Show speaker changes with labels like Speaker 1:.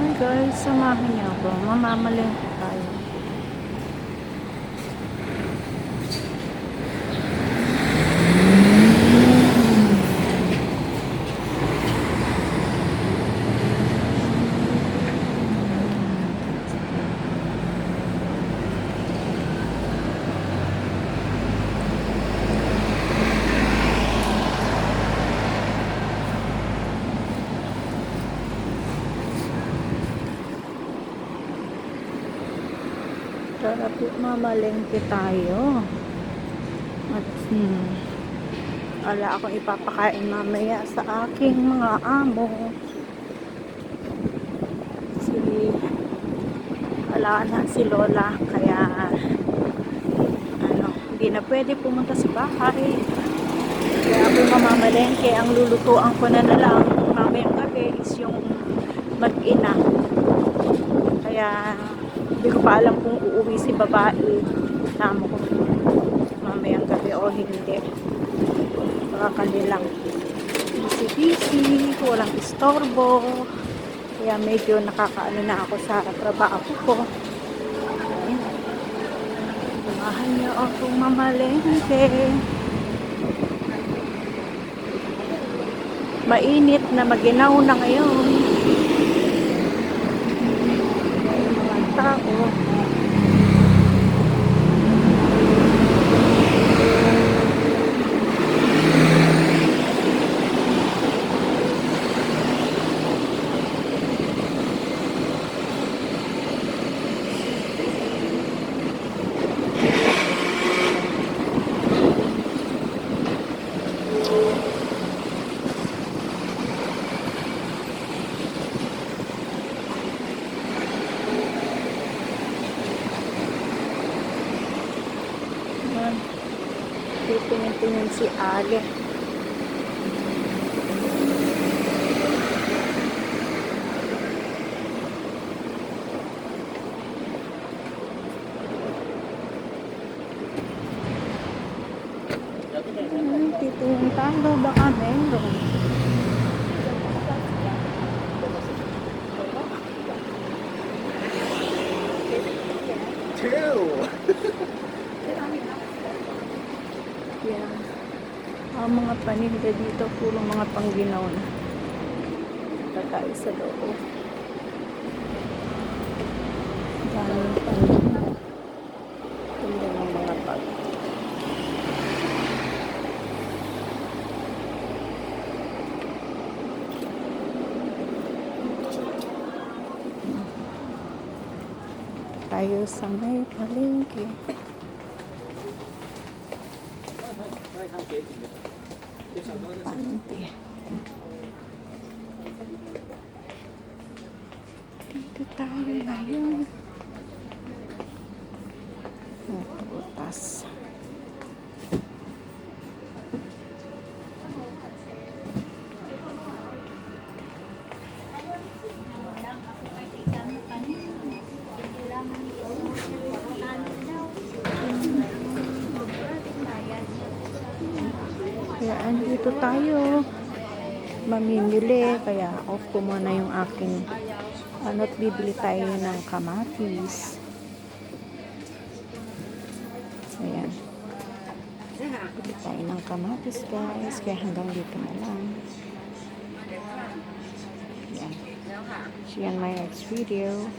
Speaker 1: Hi guys, samahan niyo ako. Mamamalengke tayo. Tara po, mamalengke tayo. At wala akong ipapakain mamaya sa aking mga amo. Wala na si Lola, kaya hindi na pwede pumunta sa bahay. Kaya ako mamamalengke. Ang lulutuan ko na lang mamayang gabi is yung mag-ina. Kaya hindi ko pa alam kung uuwi si babae. Tama ko mamayang gabi o hindi. Baka kanilang busy-busy, walang istorbo. Kaya medyo nakakaano na ako sa trabaho ko. Samahan niyo akong mamalengke. Mainit na, maginaw na ngayon. Mga tao. Tingin-tingin si Ale. Titingin tayo, baka meron. Yan. Ang mga paninda dito, puro mga pangginaw na. Tatay sa loob. Daming pangginaw. Tinda ng mga pag. Tayo sa may palengke. Pante. Dito tayo ngayon. Butas. Kaya andito tayo mamimili, kaya off ko muna yung aking at bibili tayo ng kamatis. Ayan, bibili tayo ng kamatis guys, kaya hanggang dito na lang. Ayan, see you on my next video.